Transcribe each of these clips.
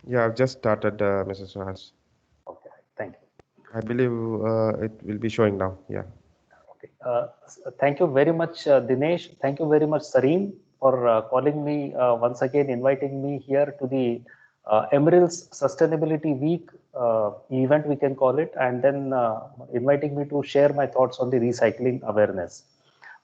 Yeah, I've just started, Mrs. Suhas. Okay, thank you. I believe it will be showing now. Yeah. Okay. Thank you very much, Dinesh. Thank you very much, Sareen, for calling me once again, inviting me here to the Emerald's Sustainability Week event, we can call it, and then inviting me to share my thoughts on the recycling awareness.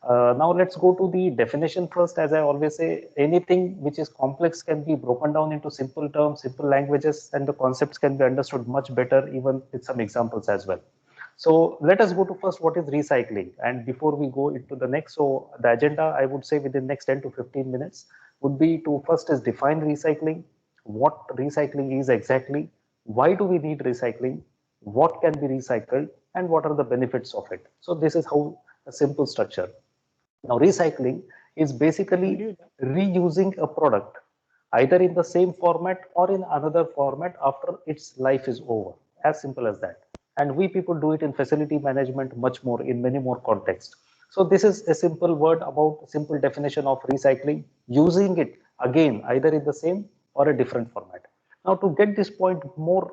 Now let's go to the definition first. As I always say, anything which is complex can be broken down into simple terms, simple languages, and the concepts can be understood much better, even with some examples as well. So let us go to first what is recycling. And before we go into the next, so the agenda, I would say within next 10 to 15 minutes would be to first is define recycling, what recycling is exactly, why do we need recycling, what can be recycled, and what are the benefits of it. So this is how a simple structure. Now, recycling is basically reusing a product either in the same format or in another format after its life is over. As simple as that. And we people do it in facility management much more in many more contexts. So this is a simple word about simple definition of recycling, using it again either in the same or a different format. Now to get this point more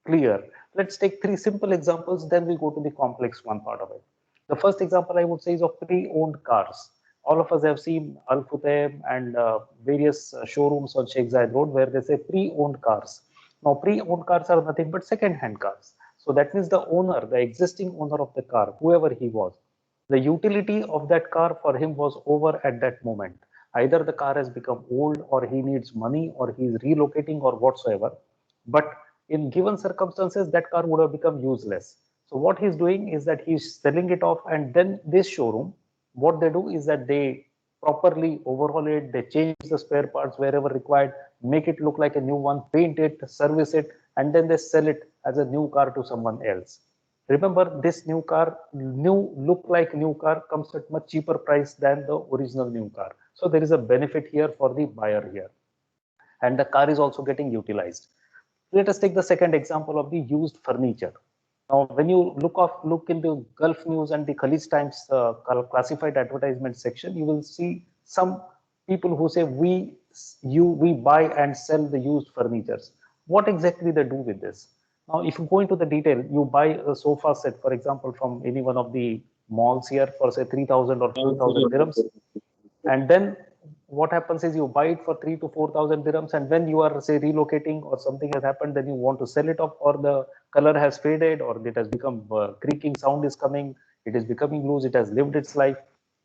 clear, let's take three simple examples, then we go to the complex one part of it. The first example I would say is of pre-owned cars. All of us have seen Al Futtaim and various showrooms on Sheikh Zayed Road where they say pre-owned cars. Now, pre-owned cars are nothing but second-hand cars. So that means the owner, the existing owner of the car, whoever he was, the utility of that car for him was over at that moment. Either the car has become old or he needs money or he is relocating or whatsoever. But in given circumstances, that car would have become useless. So what he's doing is that he's selling it off, and then this showroom, what they do is that they properly overhaul it, they change the spare parts wherever required, make it look like a new one, paint it, service it, and then they sell it as a new car to someone else. Remember, this new car, new look like new car comes at much cheaper price than the original new car. So there is a benefit here for the buyer here, and the car is also getting utilized. Let us take the second example of the used furniture. Now, when you look in the Gulf News and the Khalij Times classified advertisement section, you will see some people who say we buy and sell the used furnitures. What exactly they do with this? Now, if you go into the detail, you buy a sofa set, for example, from any one of the malls here for say 3,000 or 4,000 dirhams, and then what happens is you buy it for 3 to 4,000 dirhams, and when you are say relocating or something has happened, then you want to sell it off, or the color has faded, or it has become creaking sound is coming, it is becoming loose, it has lived its life.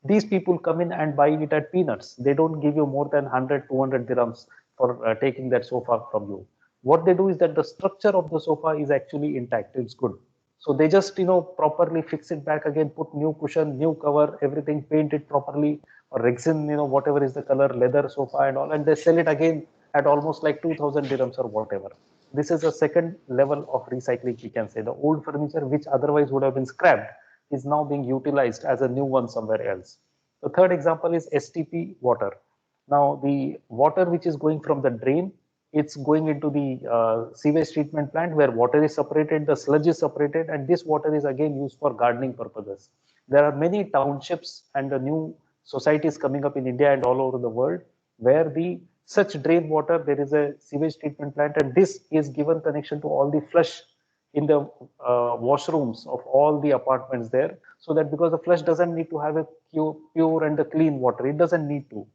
These people come in and buy it at peanuts. They don't give you more than 100 200 dirhams for taking that sofa from you. What they do is that the structure of the sofa is actually intact, it's good. So they just properly fix it back again, put new cushion, new cover, everything, paint it properly, or resin, whatever is the color, leather sofa and all, and they sell it again at almost like 2,000 dirhams or whatever. This is a second level of recycling, we can say. The old furniture which otherwise would have been scrapped is now being utilized as a new one somewhere else. The third example is STP water. Now the water which is going from the drain, it's going into the sewage treatment plant where water is separated, the sludge is separated, and this water is again used for gardening purposes. There are many townships and the new societies coming up in India and all over the world where the such drain water, there is a sewage treatment plant, and this is given connection to all the flush in the washrooms of all the apartments there, so that because the flush doesn't need to have a pure and a clean water, it doesn't need to.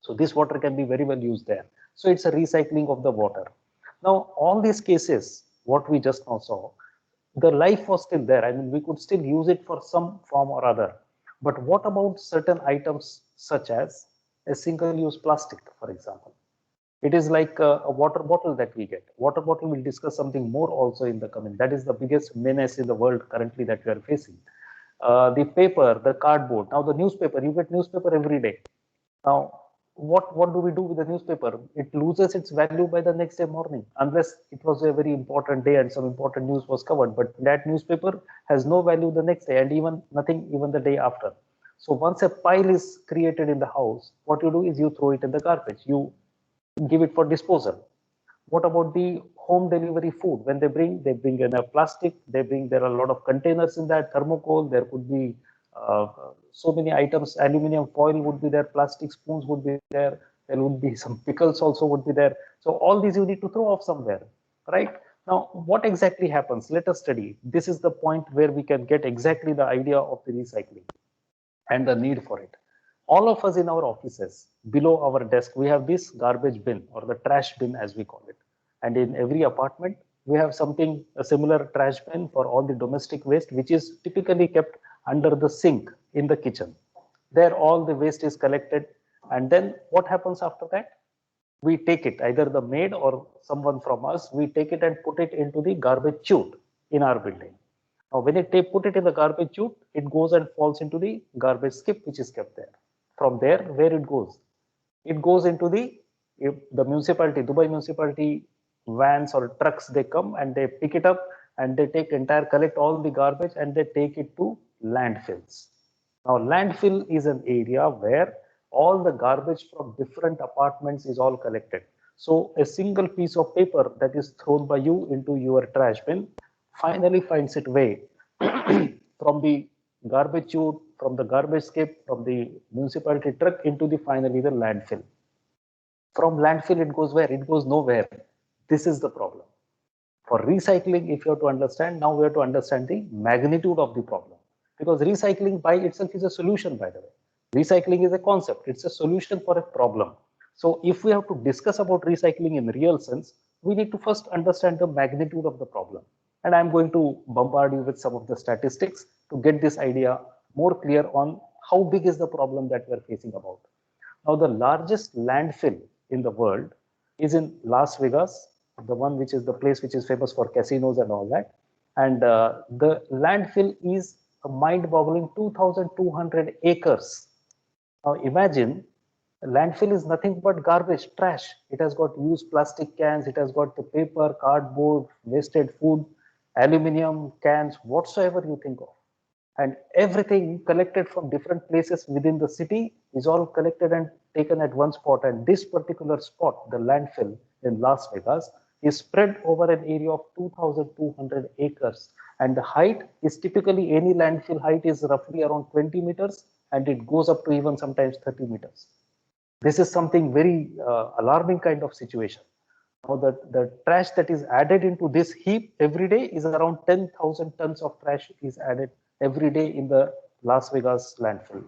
So this water can be very well used there. So it's a recycling of the water. Now, all these cases, what we just now saw, the life was still there. I mean, we could still use it for some form or other. But what about certain items such as a single-use plastic, for example? It is like a water bottle that we get. Water bottle, we'll discuss something more also in the coming. That is the biggest menace in the world currently that we are facing. The paper, the cardboard. Now the newspaper, you get newspaper every day. Now, what do we do with the newspaper? It loses its value by the next day morning, unless it was a very important day and some important news was covered. But that newspaper has no value the next day, and even nothing even the day after. So once a pile is created in the house, what you do is you throw it in the garbage. You give it for disposal. What about the home delivery food? When they bring in a plastic, there are a lot of containers in that, thermocol, there could be so many items, aluminum foil would be there, plastic spoons would be there There would be some pickles also would be there. So all these you need to throw off somewhere, right? Now, what exactly happens? Let us study. This is the point where we can get exactly the idea of the recycling and the need for it. All of us in our offices, below our desk, we have this garbage bin or the trash bin as we call it. And in every apartment, we have something, a similar trash bin for all the domestic waste, which is typically kept under the sink in the kitchen. There all the waste is collected. And then what happens after that? We take it, either the maid or someone from us, we take it and put it into the garbage chute in our building. Now, when they put it in the garbage chute, it goes and falls into the garbage skip, which is kept there. From there, where it goes? It goes into the municipality, Dubai municipality vans or trucks, they come and they pick it up and they collect all the garbage and they take it to landfills. Now, landfill is an area where all the garbage from different apartments is all collected. So a single piece of paper that is thrown by you into your trash bin finally finds its way from the garbage chute, from the garbage skip, from the municipality truck into the finally the landfill. From landfill, it goes where? It goes nowhere. This is the problem. For recycling, if you have to understand, now we have to understand the magnitude of the problem. Because recycling by itself is a solution, by the way. Recycling is a concept. It's a solution for a problem. So if we have to discuss about recycling in real sense, we need to first understand the magnitude of the problem. And I'm going to bombard you with some of the statistics to get this idea more clear on how big is the problem that we're facing about. Now, the largest landfill in the world is in Las Vegas, the one which is the place which is famous for casinos and all that. And the landfill is a mind-boggling 2,200 acres. Now imagine, landfill is nothing but garbage, trash. It has got used plastic cans, it has got the paper, cardboard, wasted food, aluminum cans, whatsoever you think of. And everything collected from different places within the city is all collected and taken at one spot. And this particular spot, the landfill in Las Vegas, is spread over an area of 2,200 acres. And the height is typically, any landfill height is roughly around 20 meters, and it goes up to even sometimes 30 meters. This is something very alarming kind of situation. Now, the trash that is added into this heap every day is around 10,000 tons of trash is added every day in the Las Vegas landfill.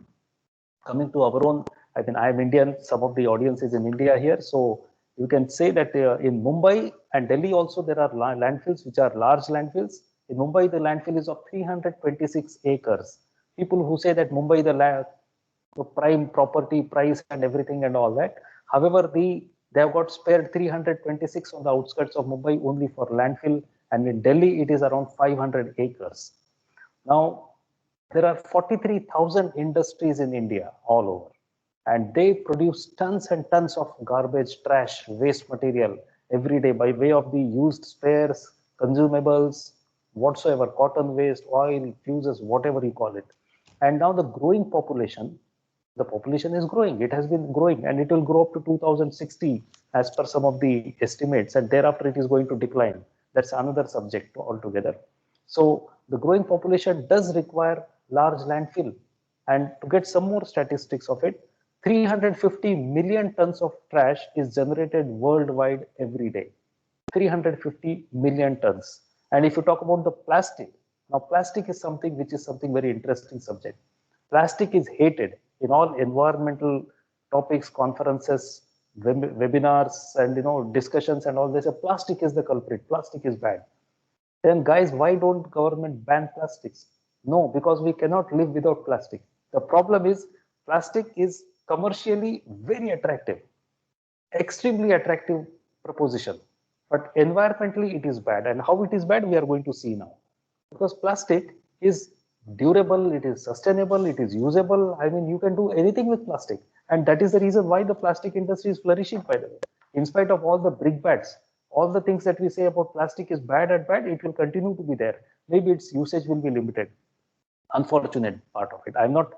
Coming to our own, I mean, I'm Indian, some of the audience is in India here, so you can say that in Mumbai and Delhi also there are landfills which are large landfills. In Mumbai, the landfill is of 326 acres. People who say that Mumbai, the prime property price and everything and all that. However, they have got spared 326 on the outskirts of Mumbai only for landfill, and in Delhi it is around 500 acres. Now, there are 43,000 industries in India all over, and they produce tons and tons of garbage, trash, waste material every day by way of the used spares, consumables, whatsoever, cotton waste, oil, fuses, whatever you call it. And now the growing population, the population is growing. It has been growing and it will grow up to 2060 as per some of the estimates, and thereafter it is going to decline. That's another subject altogether. So the growing population does require large landfill. And to get some more statistics of it, 350 million tons of trash is generated worldwide every day. 350 million tons. And if you talk about the plastic, now plastic is something which is something very interesting subject. Plastic is hated in all environmental topics, conferences, webinars, and discussions and all. They say plastic is the culprit. Plastic is bad. Then guys, why don't government ban plastics? No, because we cannot live without plastic. The problem is plastic is commercially very attractive, extremely attractive proposition. But environmentally, it is bad. And how it is bad, we are going to see now. Because plastic is durable, it is sustainable, it is usable. I mean, you can do anything with plastic. And that is the reason why the plastic industry is flourishing, by the way. In spite of all the brickbats, all the things that we say about plastic is bad and bad, it will continue to be there. Maybe its usage will be limited. Unfortunate part of it. I'm not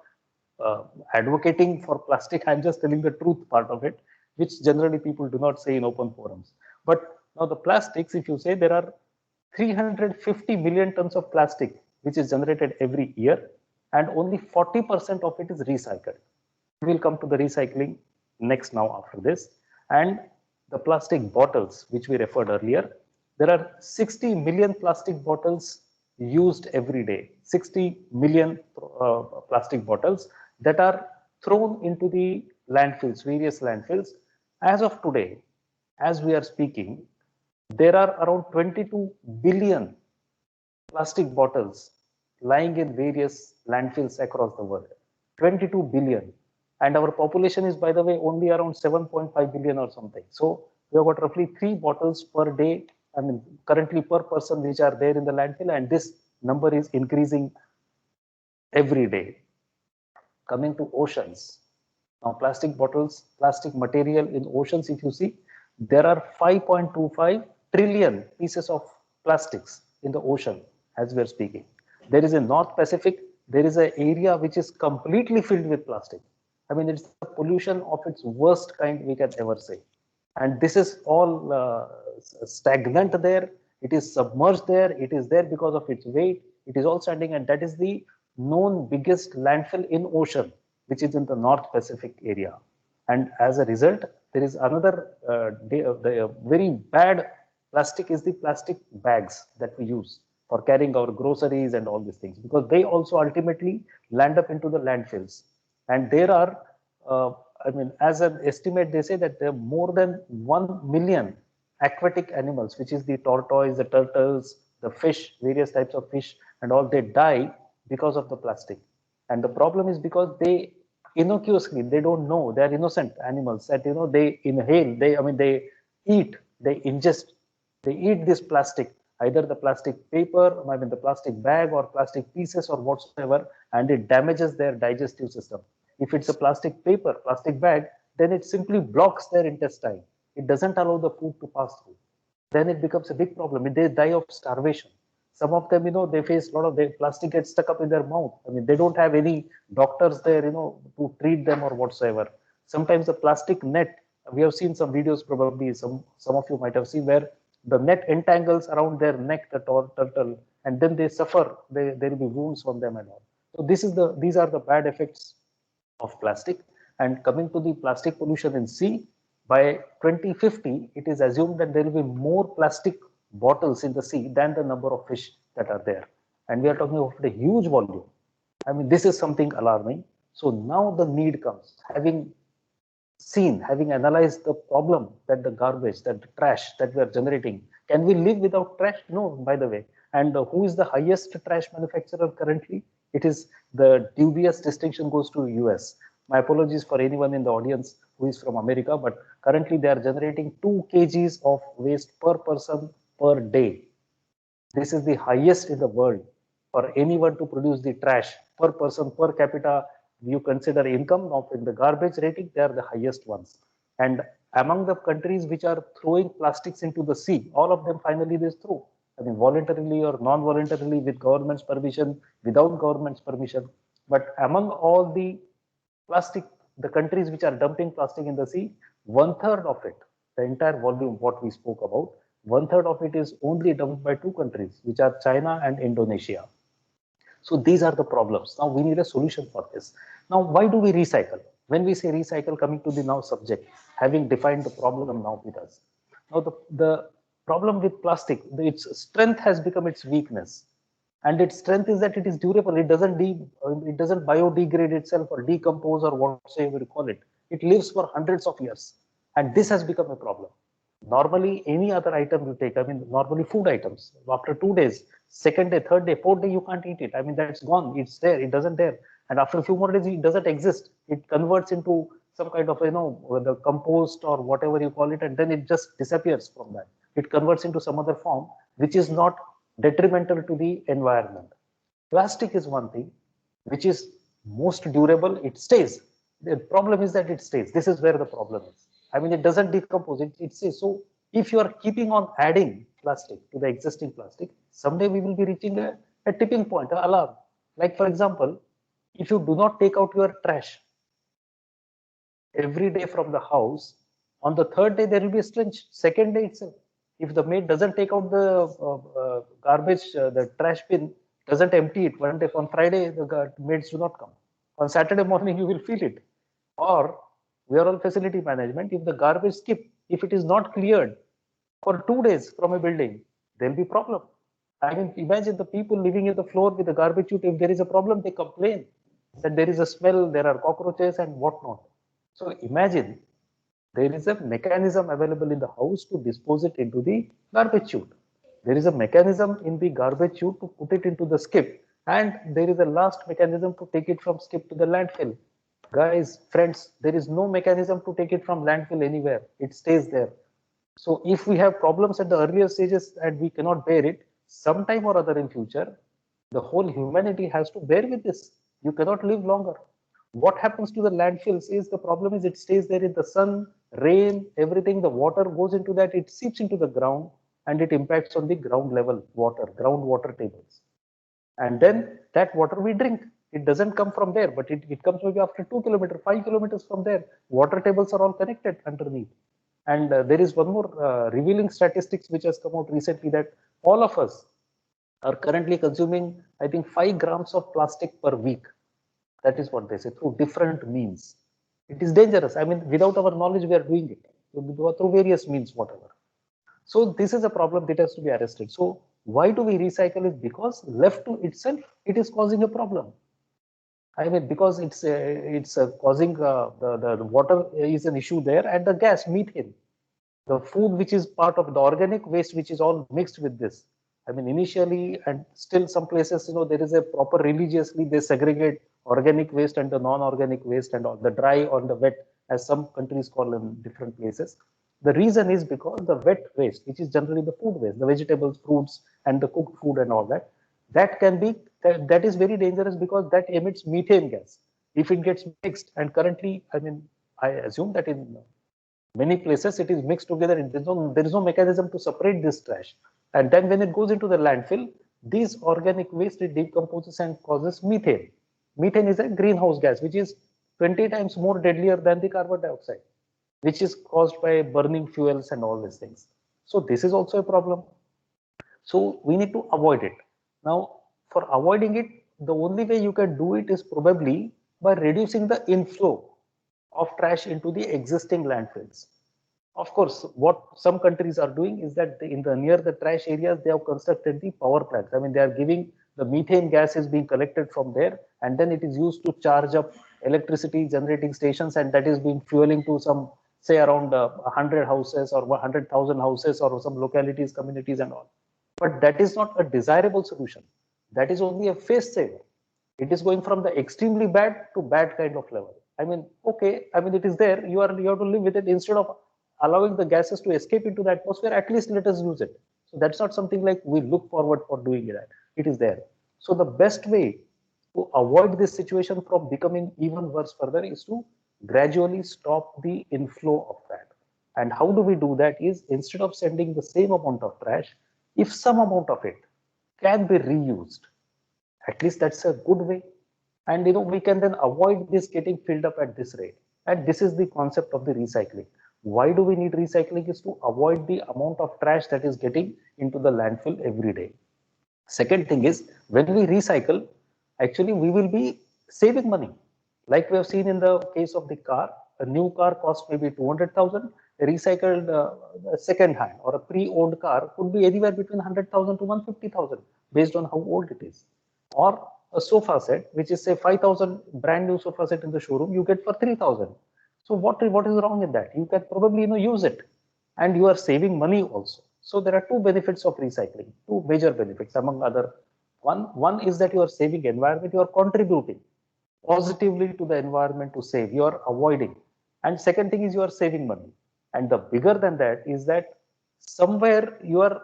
advocating for plastic. I'm just telling the truth part of it, which generally people do not say in open forums. But now the plastics, if you say there are 350 million tons of plastic, which is generated every year, and only 40% of it is recycled. We'll come to the recycling next now after this. And the plastic bottles, which we referred earlier, there are 60 million plastic bottles used every day. 60 million plastic bottles that are thrown into the landfills, various landfills. As of today, as we are speaking, there are around 22 billion plastic bottles lying in various landfills across the world. 22 billion. And our population is, by the way, only around 7.5 billion or something. So we have got roughly 3 bottles per day, I mean, currently per person, which are there in the landfill, and this number is increasing every day. Coming to oceans. Now, plastic bottles, plastic material in oceans, if you see, there are 5.25 trillion pieces of plastics in the ocean as we are speaking. There is a North Pacific, there is an area which is completely filled with plastic. I mean, it's the pollution of its worst kind we can ever say. And this is all stagnant there. It is submerged there. It is there because of its weight. It is all standing, and that is the known biggest landfill in ocean, which is in the North Pacific area. And as a result, there is another very bad plastic is the plastic bags that we use for carrying our groceries and all these things, because they also ultimately land up into the landfills. And there are, I mean, as an estimate, they say that there are more than 1 million aquatic animals, which is the tortoise, the turtles, the fish, various types of fish, and all, they die because of the plastic. And the problem is because they innocuously, they don't know, they are innocent animals that, they inhale, they eat, they ingest, they eat this plastic, either the plastic paper, I mean the plastic bag or plastic pieces or whatsoever, and it damages their digestive system. If it's a plastic paper, plastic bag, then it simply blocks their intestine. It doesn't allow the food to pass through. Then it becomes a big problem. They die of starvation. Some of them, they face a lot of plastic gets stuck up in their mouth. I mean, they don't have any doctors there, to treat them or whatsoever. Sometimes the plastic net, we have seen some videos, probably some of you might have seen, where the net entangles around their neck, the turtle, and then they suffer. There will be wounds on them and all. So these are the bad effects of plastic. And coming to the plastic pollution in sea, by 2050, it is assumed that there will be more plastic bottles in the sea than the number of fish that are there. And we are talking about a huge volume. I mean, this is something alarming. So now the need comes, having analyzed the problem that the garbage, that the trash that we are generating. Can we live without trash? No, by the way. And who is the highest trash manufacturer currently? It is the dubious distinction goes to US. My apologies for anyone in the audience who is from America, but currently they are generating 2 kgs of waste per person per day. This is the highest in the world for anyone to produce the trash per person per capita. You consider income of in the garbage rating, they are the highest ones. And among the countries which are throwing plastics into the sea, all of them finally they throw. I mean, voluntarily or non-voluntarily, with government's permission, without government's permission. But among all the plastic, the countries which are dumping plastic in the sea, 1/3 of it, the entire volume, what we spoke about, 1/3 of it is only dumped by 2 countries, which are China and Indonesia. So these are the problems. Now we need a solution for this. Now, why do we recycle? When we say recycle, coming to the now subject, having defined the problem now with us. Now the problem with plastic, its strength has become its weakness. And its strength is that it is durable. It doesn't biodegrade itself or decompose or whatsoever you call it. It lives for hundreds of years. And this has become a problem. Normally, any other item you take, I mean, normally food items, after 2 days, second day, third day, fourth day, you can't eat it. I mean, that's gone. It's there. It doesn't there. And after a few more days, it doesn't exist. It converts into some kind of, the compost or whatever you call it, and then it just disappears from that. It converts into some other form, which is not detrimental to the environment. Plastic is one thing which is most durable. It stays. The problem is that it stays. This is where the problem is. I mean, it doesn't decompose. It stays. So if you are keeping on adding plastic to the existing plastic, someday we will be reaching a tipping point, an alarm. Like, for example, if you do not take out your trash every day from the house, on the third day there will be a stench. Second day itself, if the maid doesn't take out the garbage, the trash bin, doesn't empty it one day, on Friday the maids do not come. On Saturday morning you will feel it. Or We are all facility management. If the garbage skip, if it is not cleared for 2 days from a building, there'll be problem. I mean, imagine the people living in the floor with the garbage chute. If there is a problem, they complain that there is a smell, there are cockroaches and whatnot. So imagine there is a mechanism available in the house to dispose it into the garbage chute. There is a mechanism in the garbage chute to put it into the skip, and there is a last mechanism to take it from skip to the landfill. Guys, friends, there is no mechanism to take it from landfill anywhere. It stays there. So if we have problems at the earlier stages and we cannot bear it, sometime or other in future, the whole humanity has to bear with this. You cannot live longer. What happens to the landfills is the problem is it stays there in the sun, rain, everything, the water goes into that, it seeps into the ground and it impacts on the ground level water, groundwater tables. And then that water we drink. It doesn't come from there, but it comes maybe after 2 kilometers, 5 kilometers from there. Water tables are all connected underneath. And there is one more revealing statistics which has come out recently that all of us are currently consuming, I think, 5 grams of plastic per week. That is what they say, through different means. It is dangerous. I mean, without our knowledge, we are doing it through various means, whatever. So this is a problem that has to be arrested. So why do we recycle it? Because left to itself, it is causing a problem. I mean, because it's causing the water is an issue there, and the gas methane, the food which is part of the organic waste, which is all mixed with this. I mean, initially, and still some places, there is a proper religiously they segregate organic waste and the non-organic waste and all the dry or the wet, as some countries call in different places. The reason is because the wet waste, which is generally the food waste, the vegetables, fruits, and the cooked food and all that, that can be that is very dangerous because that emits methane gas if it gets mixed. And currently, I mean, I assume that in many places it is mixed together and there is no mechanism to separate this trash. And then when it goes into the landfill, these organic waste, it decomposes and causes methane. Methane is a greenhouse gas which is 20 times more deadlier than the carbon dioxide, which is caused by burning fuels and all these things. So this is also a problem. So we need to avoid it. Now, for avoiding it, the only way you can do it is probably by reducing the inflow of trash into the existing landfills. Of course, what some countries are doing is that in the near the trash areas, they have constructed the power plants. I mean, they are giving the methane gas is being collected from there, and then it is used to charge up electricity generating stations, and that is being fueling to some, say, around 100 houses or 100,000 houses or some localities, communities and all. But that is not a desirable solution. That is only a phase saver. It is going from the extremely bad to bad kind of level. I mean, okay, I mean, it is there. You have to live with it. Instead of allowing the gases to escape into the atmosphere, at least let us use it. So that's not something like we look forward for doing that. It is there. So the best way to avoid this situation from becoming even worse further is to gradually stop the inflow of that. And how do we do that is, instead of sending the same amount of trash, if some amount of it can be reused, at least that's a good way. And we can then avoid this getting filled up at this rate. And this is the concept of the recycling. Why do we need recycling? Is to avoid the amount of trash that is getting into the landfill every day. Second thing is, when we recycle, actually we will be saving money. Like we have seen in the case of the car, a new car costs maybe 200,000. A recycled second hand or a pre-owned car could be anywhere between 100,000 to 150,000 based on how old it is. Or a sofa set, which is say 5,000, brand new sofa set in the showroom, you get for 3,000. So what is wrong in that? You can probably use it, and you are saving money also. So there are two benefits of recycling, two major benefits among other. One is that you are saving environment, you are contributing positively to the environment to save, you are avoiding. And second thing is you are saving money. And the bigger than that is that somewhere you are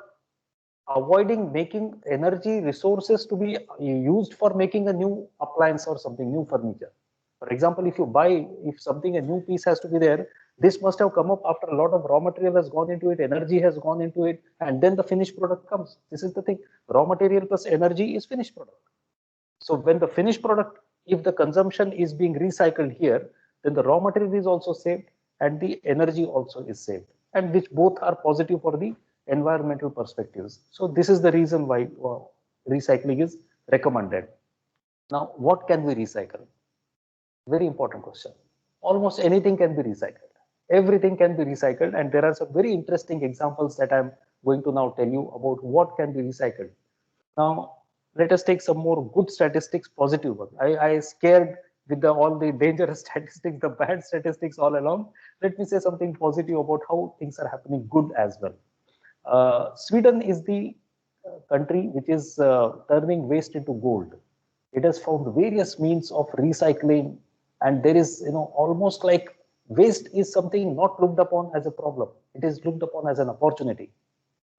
avoiding making energy resources to be used for making a new appliance or something, new furniture. For example, if you buy, if something, a new piece has to be there, this must have come up after a lot of raw material has gone into it, energy has gone into it, and then the finished product comes. This is the thing. Raw material plus energy is finished product. So when the finished product, if the consumption is being recycled here, then the raw material is also saved and the energy also is saved, and which both are positive for the environmental perspectives. So this is the reason why recycling is recommended. Now, what can we recycle? Very important question. almost anything can be recycled. Everything can be recycled, and there are some very interesting examples that I'm going to now tell you about what can be recycled. Now, let us take some more good statistics, positive one. I scared with all the dangerous statistics, the bad statistics all along. Let me say something positive about how things are happening good as well. Sweden is the country which is turning waste into gold. It has found various means of recycling, and there is, almost like waste is something not looked upon as a problem. It is looked upon as an opportunity.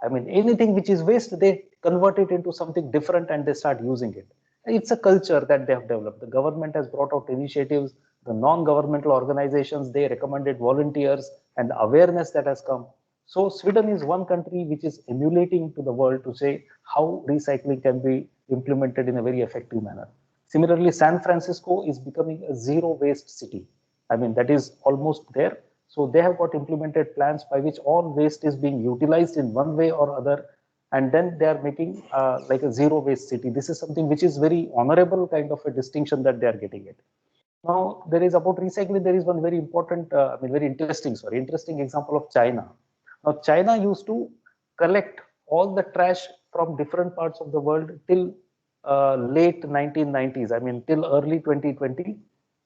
I mean, anything which is waste, they convert it into something different and they start using it. It's a culture that they have developed. The government has brought out initiatives, the non-governmental organizations, they recommended volunteers and awareness that has come. So Sweden is one country which is emulating to the world to say how recycling can be implemented in a very effective manner. Similarly, San Francisco is becoming a zero waste city. I mean, that is almost there. So they have got implemented plans by which all waste is being utilized in one way or other, and then they are making like a zero waste city. This is something which is very honorable kind of a distinction that they are getting it. Now there is about recycling. There is one very important, very interesting example of China. Now China used to collect all the trash from different parts of the world till late 1990s. I mean till early 2020.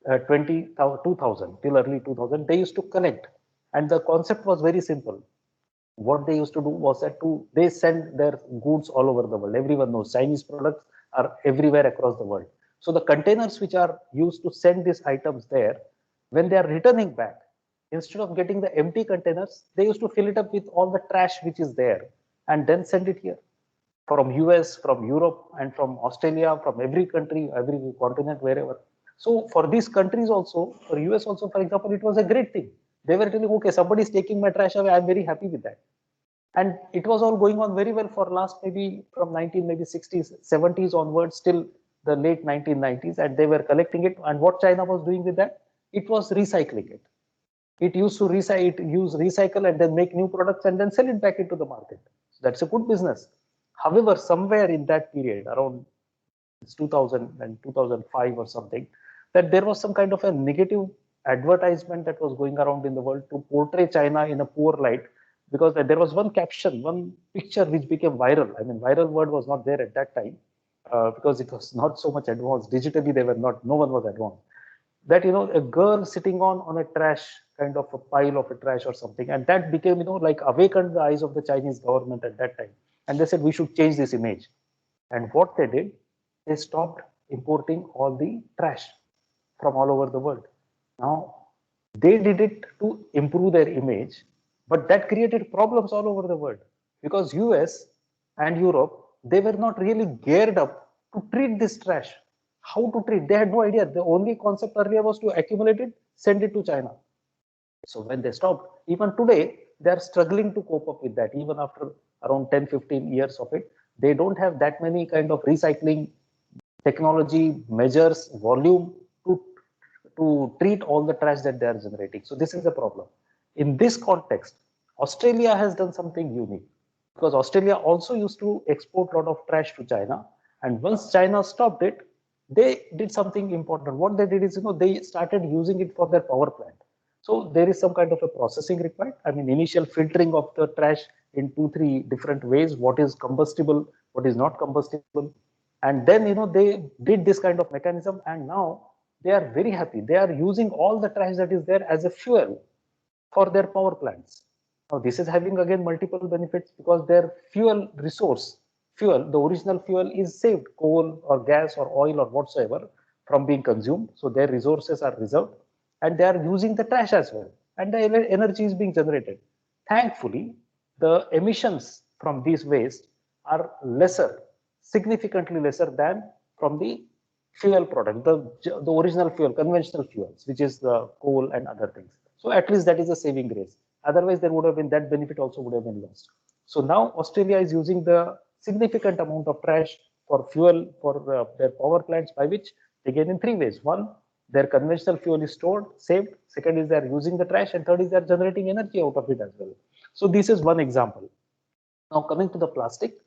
2000 till early 2000 they used to collect, and the concept was very simple. What they used to do was that they send their goods all over the world. Everyone knows Chinese products are everywhere across the world. So the containers which are used to send these items there, when they are returning back, instead of getting the empty containers, they used to fill it up with all the trash which is there and then send it here from US, from Europe, and from Australia, from every country, every continent, wherever. So for these countries also, for US also, for example, it was a great thing. They were telling, okay, somebody is taking my trash away. I'm very happy with that. And it was all going on very well for last maybe from 60s, 70s onwards till the late 1990s, and they were collecting it. And what China was doing with that? It was recycling it. It used to recycle and then make new products and then sell it back into the market. So that's a good business. However, somewhere in that period, around 2000 and 2005 or something, that there was some kind of a negative advertisement that was going around in the world to portray China in a poor light, because there was one caption, one picture which became viral. I mean, viral word was not there at that time because it was not so much advanced. Digitally, no one was advanced. That, a girl sitting on a trash, kind of a pile of a trash or something, and that became, like awakened the eyes of the Chinese government at that time. And they said, we should change this image. And what they did, they stopped importing all the trash from all over the world. Now, they did it to improve their image, but that created problems all over the world because US and Europe, they were not really geared up to treat this trash. How to treat? They had no idea. The only concept earlier was to accumulate it, send it to China. So when they stopped, even today, they are struggling to cope up with that. Even after around 10, 15 years of it, they don't have that many kind of recycling technology, measures, volume to treat all the trash that they are generating. So this is a problem. In this context, Australia has done something unique because Australia also used to export a lot of trash to China. And once China stopped it, they did something important. What they did is, they started using it for their power plant. So there is some kind of a processing required. I mean, initial filtering of the trash in 2-3 different ways. What is combustible, what is not combustible. And then, they did this kind of mechanism, and now they are very happy. They are using all the trash that is there as a fuel for their power plants. Now, this is having again multiple benefits because their fuel, the original fuel is saved, coal or gas or oil or whatsoever, from being consumed. So their resources are reserved, and they are using the trash as well, and the energy is being generated. Thankfully, the emissions from these waste are lesser, significantly lesser than from the fuel product, the original fuel, conventional fuels, which is the coal and other things. So at least that is a saving grace. Otherwise, there would have been that benefit also would have been lost. So now Australia is using the significant amount of trash for fuel for their power plants, by which they gain in 3 ways. One, their conventional fuel is stored, saved. Second is they are using the trash, and third is they are generating energy out of it as well. So this is one example. Now coming to the plastic,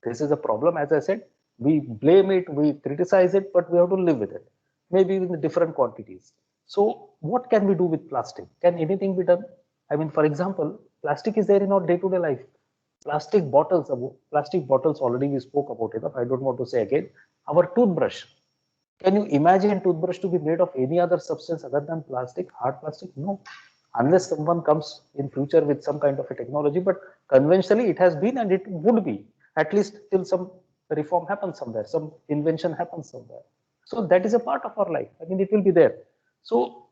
this is a problem. As I said, we blame it, we criticize it, but we have to live with it. Maybe in different quantities. So what can we do with plastic? Can anything be done? I mean, for example, plastic is there in our day-to-day life. Plastic bottles already we spoke about it. I don't want to say again. Our toothbrush. Can you imagine toothbrush to be made of any other substance other than plastic, hard plastic? No, unless someone comes in future with some kind of a technology. But conventionally, it has been and it would be, at least till some reform happens somewhere, some invention happens somewhere. So that is a part of our life. I mean, it will be there. So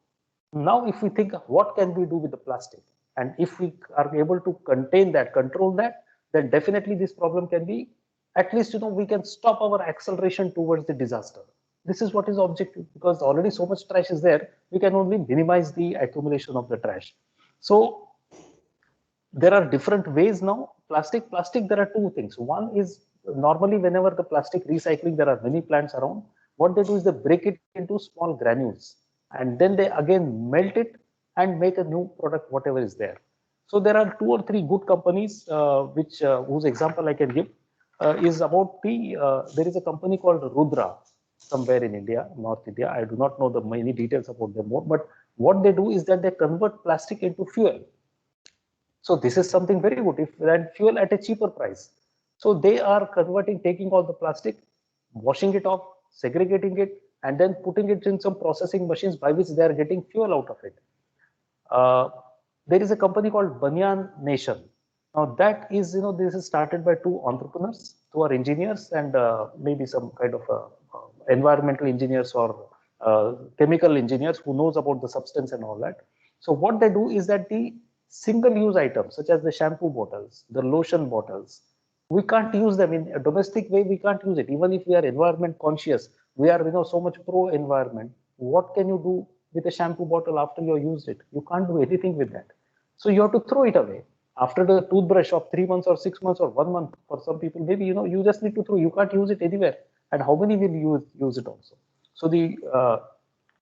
now if we think what can we do with the plastic, and if we are able to contain that, control that, then definitely this problem can be, at least we can stop our acceleration towards the disaster. This is what is objective, because already so much trash is there, we can only minimize the accumulation of the trash. So there are different ways now. Plastic, there are two things. One is, normally whenever the plastic recycling, there are many plants around. What they do is they break it into small granules, and then they again melt it and make a new product, whatever is there. So there are 2 or 3 good companies, whose example I can give is about there is a company called Rudra somewhere in India, North India. I do not know the many details about them more, but what they do is that they convert plastic into fuel. So this is something very good, if and fuel at a cheaper price. So they are converting, taking all the plastic, washing it off, segregating it, and then putting it in some processing machines by which they are getting fuel out of it. Uh, there is a company called Banyan Nation. Now that is, this is started by 2 entrepreneurs who are engineers and maybe some kind of environmental engineers or chemical engineers who knows about the substance and all that. So what they do is that the single-use items such as the shampoo bottles, the lotion bottles, we can't use them in a domestic way. We can't use it, even if we are environment conscious. We are, so much pro-environment. What can you do with a shampoo bottle after you used it? You can't do anything with that. So you have to throw it away. After the toothbrush of 3 months or 6 months or 1 month, for some people, maybe you just need to throw. You can't use it anywhere. And how many will use it also? So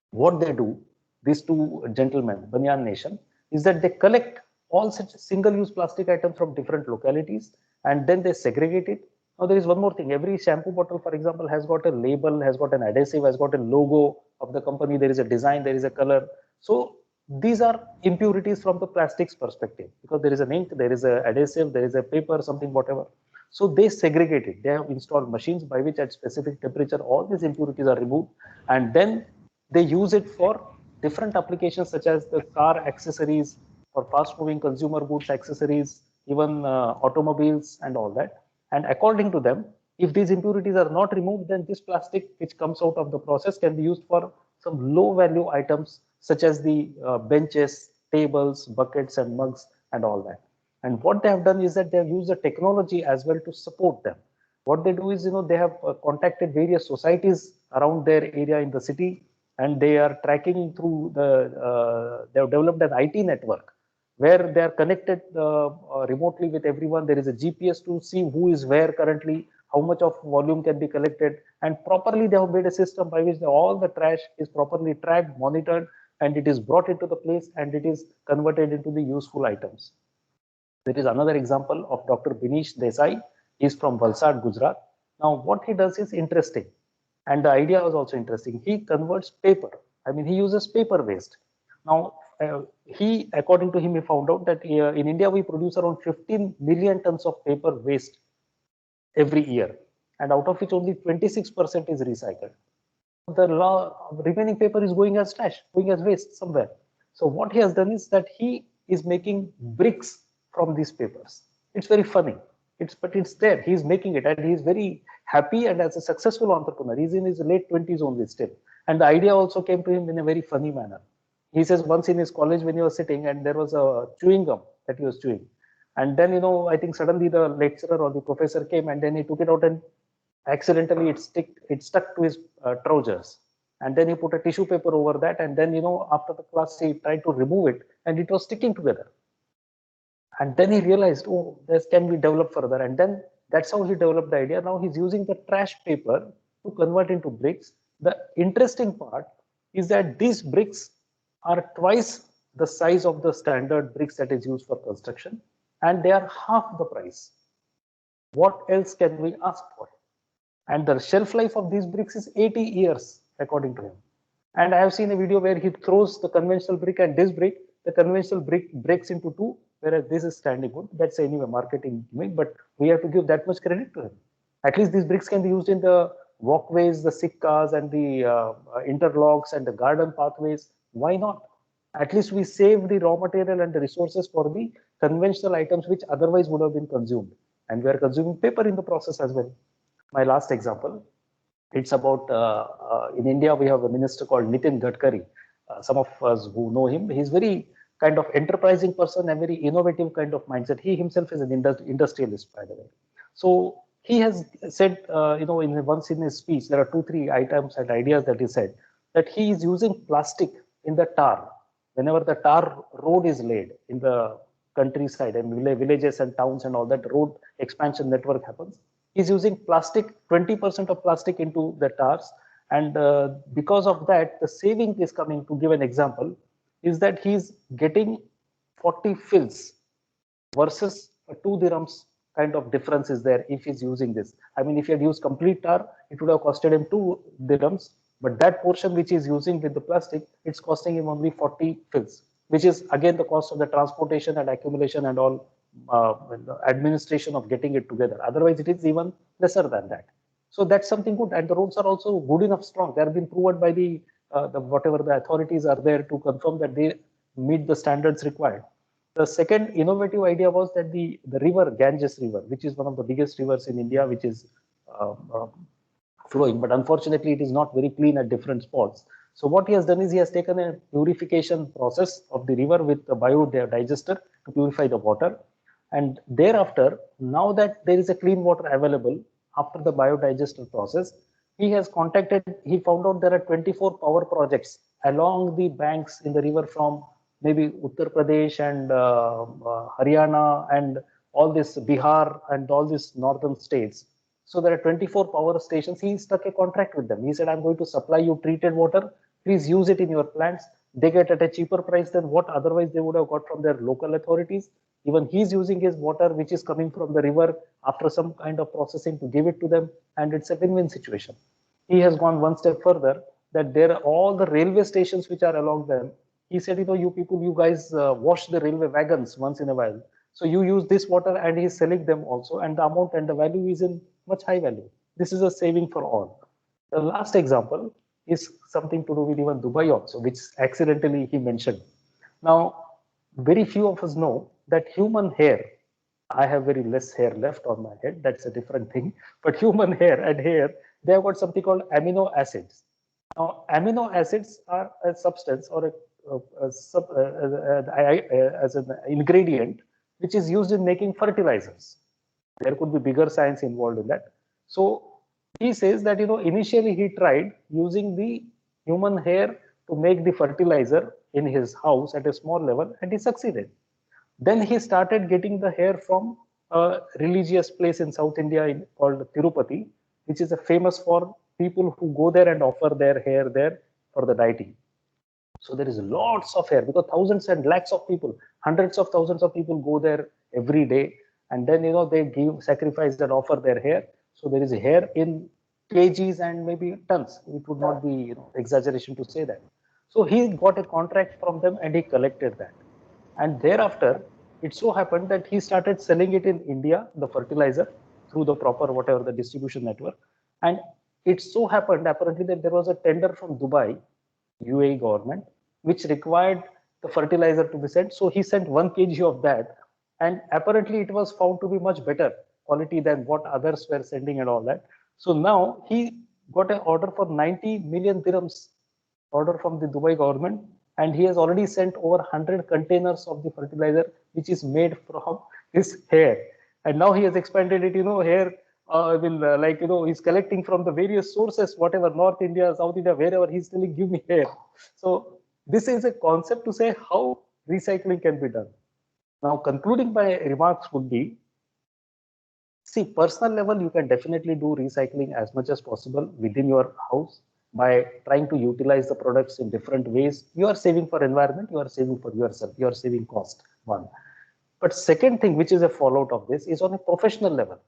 what they do, these 2 gentlemen, Banyan Nation, is that they collect all such single-use plastic items from different localities, and then they segregate it. Now there is one more thing. Every shampoo bottle, for example, has got a label, has got an adhesive, has got a logo of the company. There is a design, there is a color. So these are impurities from the plastics perspective, because there is an ink, there is a adhesive, there is a paper, something, whatever. So they segregate it. They have installed machines by which at specific temperature, all these impurities are removed, and then they use it for different applications such as the car accessories, for fast moving consumer goods accessories, even automobiles and all that. And according to them, if these impurities are not removed, then this plastic which comes out of the process can be used for some low value items such as the benches, tables, buckets and mugs and all that. And what they have done is that they have used the technology as well to support them. What they do is, they have contacted various societies around their area in the city, and they are tracking through they have developed an IT network where they are connected remotely with everyone. There is a GPS to see who is where currently, how much of volume can be collected, and properly they have made a system by which all the trash is properly tracked, monitored, and it is brought into the place and it is converted into the useful items. There is another example of Dr. Binish Desai. He is from Valsad, Gujarat. Now, what he does is interesting, and the idea was also interesting. He converts paper. I mean, he uses paper waste. Now, according to him, he found out that in India we produce around 15 million tons of paper waste every year, and out of which only 26% is recycled. The remaining paper is going as trash, going as waste somewhere. So what he has done is that he is making bricks from these papers. It's very funny. But it's there. He's making it, and he's very happy. And as a successful entrepreneur, he's in his late 20s only still. And the idea also came to him in a very funny manner. He says once in his college when he was sitting, and there was a chewing gum that he was chewing, and then I think suddenly the lecturer or the professor came, and then he took it out and accidentally it stuck to his trousers, and then he put a tissue paper over that, and then after the class he tried to remove it, and it was sticking together. And then he realized, oh, this can be developed further, and then that's how he developed the idea. Now he's using the trash paper to convert into bricks. The interesting part is that these bricks are twice the size of the standard bricks that is used for construction, and they are half the price. What else can we ask for? And the shelf life of these bricks is 80 years, according to him. And I have seen a video where he throws the conventional brick and this brick, the conventional brick breaks into two, whereas this is standing wood. That's anyway marketing gimmick, but we have to give that much credit to him. At least these bricks can be used in the walkways, the sikkas, and the interlocks and the garden pathways. Why not? At least we save the raw material and the resources for the conventional items which otherwise would have been consumed. And we are consuming paper in the process as well. My last example, it's about in India, we have a minister called Nitin Gadkari. Some of us who know him, he's very kind of enterprising person and very innovative kind of mindset. He himself is an industrialist, by the way. So he has said, once in his speech, there are 2-3 items and ideas that he said that he is using plastic in the tar. Whenever the tar road is laid in the countryside and villages and towns and all that road expansion network happens, he's using plastic, 20% of plastic into the tars. And because of that, the saving is coming, to give an example, is that he's getting 40 fills versus 2 dirhams kind of difference is there if he's using this. I mean, if he had used complete tar, it would have costed him 2 dirhams, but that portion which he's using with the plastic, it's costing him only 40 fills, which is again the cost of the transportation and accumulation and all administration of getting it together. Otherwise, it is even lesser than that. So that's something good, and the roads are also good enough strong. They have been proven by the whatever the authorities are there to confirm that they meet the standards required. The second innovative idea was that the river, Ganges River, which is one of the biggest rivers in India, which is flowing, but unfortunately it is not very clean at different spots. So what he has done is he has taken a purification process of the river with the biodigester to purify the water. And thereafter, now that there is a clean water available after the biodigester process, he found out there are 24 power projects along the banks in the river from maybe Uttar Pradesh and Haryana and all this Bihar and all these northern states. So there are 24 power stations. He struck a contract with them. He said, I'm going to supply you treated water. Please use it in your plants. They get at a cheaper price than what otherwise they would have got from their local authorities. Even he's using his water, which is coming from the river after some kind of processing, to give it to them. And it's a win-win situation. He has gone one step further, that there are all the railway stations which are along them. He said, you people, you guys wash the railway wagons once in a while. So you use this water, and he's selling them also. And the amount and the value is in much high value. This is a saving for all. The last example is something to do with even Dubai also, which accidentally he mentioned. Now, very few of us know that human hair, I have very less hair left on my head, that's a different thing, but human hair and hair, they have got something called amino acids. Now, amino acids are a substance or as an ingredient which is used in making fertilizers. There could be bigger science involved in that. So he says that, initially he tried using the human hair to make the fertilizer in his house at a small level, and he succeeded. Then he started getting the hair from a religious place in South India called Tirupati, which is famous for people who go there and offer their hair there for the deity. So there is lots of hair, because thousands and lakhs of people, hundreds of thousands of people go there every day, and then they give sacrifice and offer their hair. So there is hair in kgs and maybe tons. It would not be exaggeration to say that. So he got a contract from them and he collected that. And thereafter, it so happened that he started selling it in India, the fertilizer, through the proper whatever the distribution network. And it so happened apparently that there was a tender from Dubai, UAE government, which required the fertilizer to be sent. So he sent 1 kg of that. And apparently it was found to be much better quality than what others were sending and all that. So now he got an order for 90 million dirhams order from the Dubai government, and he has already sent over 100 containers of the fertilizer, which is made from his hair. And now he has expanded it, hair. He's collecting from the various sources, whatever, North India, South India, wherever, he's telling, give me hair. So this is a concept to say how recycling can be done. Now, concluding my remarks would be, see, personal level, you can definitely do recycling as much as possible within your house by trying to utilize the products in different ways. You are saving for environment, you are saving for yourself, you are saving cost, one. But second thing, which is a fallout of this, is on a professional level.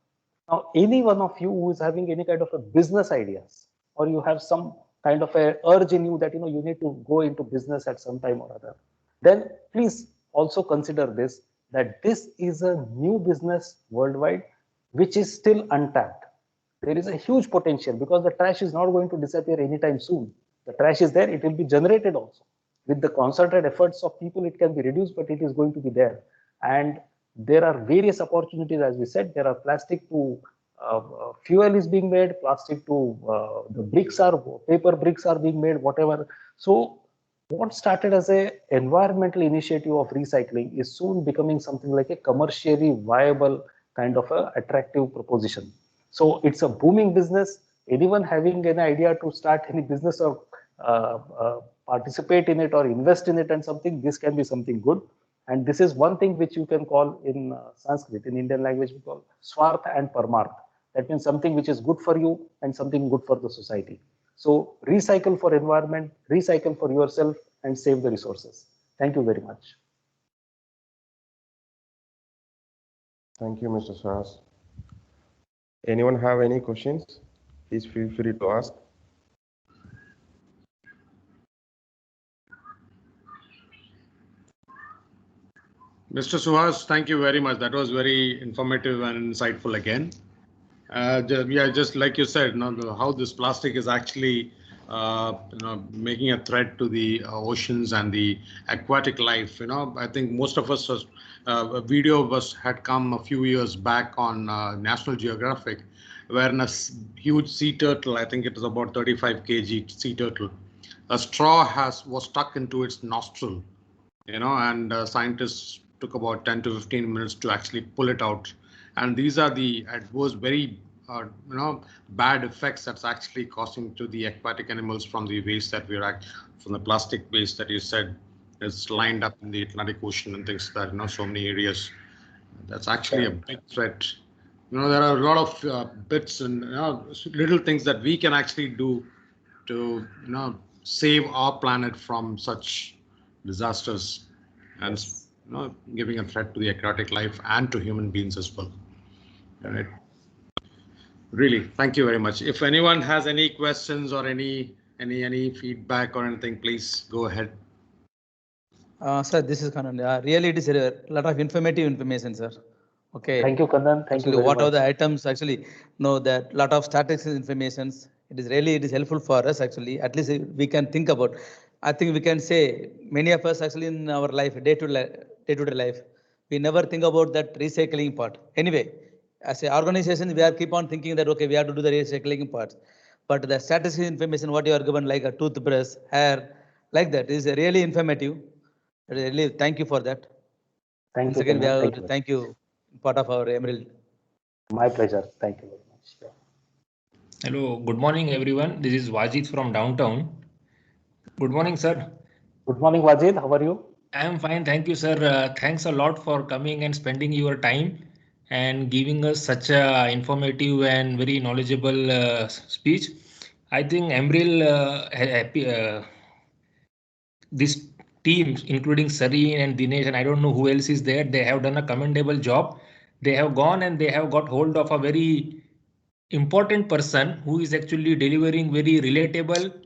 Now, any one of you who is having any kind of a business ideas, or you have some kind of a urge in you that you need to go into business at some time or other, then please also consider this, that this is a new business worldwide which is still untapped. There is a huge potential because the trash is not going to disappear anytime soon. The trash is there, it will be generated also. With the concerted efforts of people, it can be reduced, but it is going to be there. And there are various opportunities, as we said. There are plastic to fuel is being made, plastic to the bricks are, paper bricks are being made, whatever. So what started as a environmental initiative of recycling is soon becoming something like a commercially viable kind of a attractive proposition. So it's a booming business. Anyone having an idea to start any business or participate in it or invest in it and something, this can be something good. And this is one thing which you can call in Sanskrit, in Indian language, we call Swartha and Paramartha. That means something which is good for you and something good for the society. So recycle for environment, recycle for yourself, and save the resources. Thank you very much. Thank you, Mr. Suhas. Anyone have any questions? Please feel free to ask. Mr. Suhas, thank you very much. That was very informative and insightful again. Yeah, just like you said, how this plastic is actually making a threat to the oceans and the aquatic life. I think most of us, a video of us had come a few years back on National Geographic, where in a huge sea turtle, I think it was about 35 kg sea turtle, a straw was stuck into its nostril, and scientists took about 10 to 15 minutes to actually pull it out. And these are the adverse, very bad effects that's actually causing to the aquatic animals from the waste that from the plastic waste that you said is lined up in the Atlantic Ocean and things like that, so many areas. That's actually a big threat. There are a lot of bits and little things that we can actually do to save our planet from such disasters, and giving a threat to the aquatic life and to human beings as well. Right. Really, thank you very much. If anyone has any questions or any feedback or anything, please go ahead. Sir, this is Kannan. Really, it is a lot of informative information, sir. Okay. Thank you, Kannan. Thank you very what much. are the items actually? No, that lot of statistics informations. It is helpful for us actually. At least we can think about. I think we can say many of us actually in our life, day-to-day life, we never think about that recycling part. Anyway, as an organization, we are keep on thinking that okay, we have to do the recycling part. But the statistics information, what you are given, like a toothbrush, hair, like that, is really informative. Really, thank you for that. Thank Once you. again, we have thank to you. thank you, part of our Emerald. My pleasure. Thank you very much. Yeah. Hello, good morning, everyone. This is Wajid from downtown. Good morning, sir. Good morning, Wajid. How are you? I am fine. Thank you, sir. Thanks a lot for coming and spending your time and giving us such a informative and very knowledgeable speech. I think Emerald, this team, including Sareen and Dinesh, and I don't know who else is there, they have done a commendable job. They have gone and they have got hold of a very important person who is actually delivering very relatable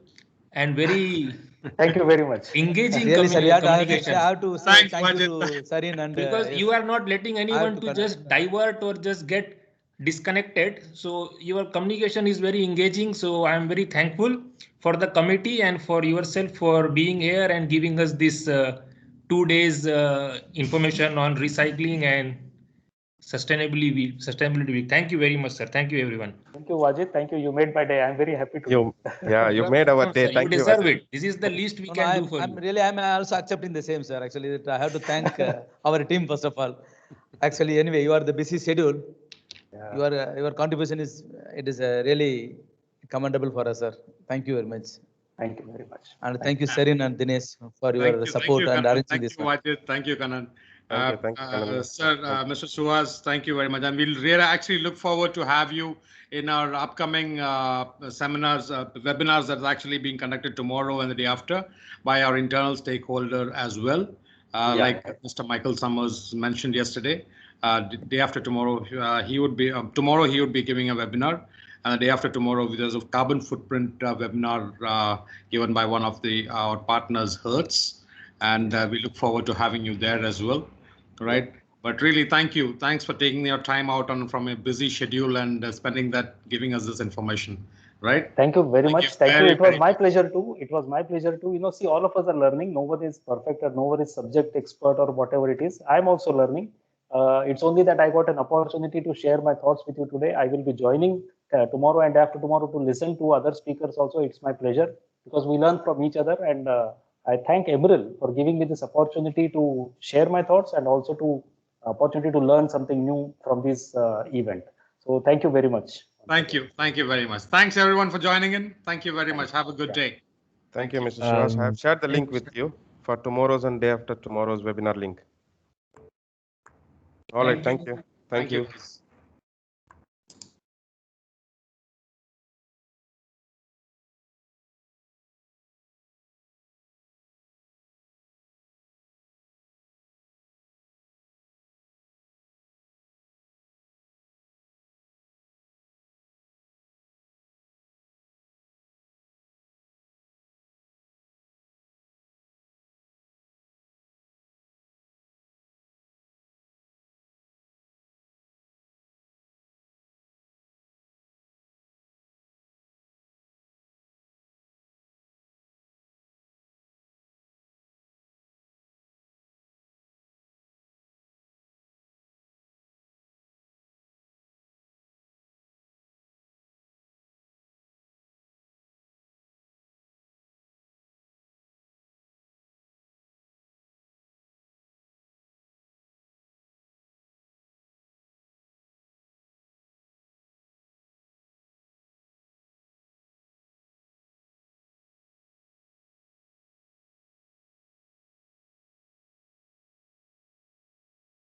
and very Thank you very much. engaging Really, sir, communication. I have to say Thanks, thank you Wajid. to Sareen and Because you are not letting anyone to just divert or just get disconnected. So your communication is very engaging. So I am very thankful for the committee and for yourself for being here and giving us this 2 days information on recycling and sustainability week. Thank you very much, sir. Thank you, everyone. Thank you, Wajid. Thank you. You made my day. I'm very happy to. You made our day. Sir, Thank you you. deserve it. This is the least we can do for you. I'm also accepting the same, sir. Actually, I have to thank our team first of all. Actually, anyway, you are the busy schedule. Yeah. Your contribution is really commendable for us, sir. Thank you very much. Thank you very much. And thank you, Sareen and Dinesh, for your support and arranging this. Thank you, Kannan. Thank you, Kannan. Sir, Mr. Suhas, thank you very much. And we'll really actually look forward to have you in our upcoming seminars, webinars that are actually being conducted tomorrow and the day after by our internal stakeholder as well. Like Mr. Michael Summers mentioned yesterday, day after tomorrow, he would be giving a webinar. And the day after tomorrow, there's a carbon footprint webinar given by one of our partners, Hertz. And we look forward to having you there as well. Right. But really, thank you. Thanks for taking your time out from a busy schedule and giving us this information. Right. Thank you very much. Thank you. It was my much. pleasure too. It was my pleasure to, see, all of us are learning. Nobody is perfect or nobody is subject expert or whatever it is. I'm also learning. It's only that I got an opportunity to share my thoughts with you today. I will be joining tomorrow and after tomorrow to listen to other speakers also. It's my pleasure because we learn from each other. And I thank Emeril for giving me this opportunity to share my thoughts and also to opportunity to learn something new from this event. So thank you very much. Thank you. Thank you very much. Thanks everyone for joining in. Thank you very much. Have a good day. Thank you, Mr. Suhas. I have shared the link with you for tomorrow's and day after tomorrow's webinar link. All right. Thank you. Thank you.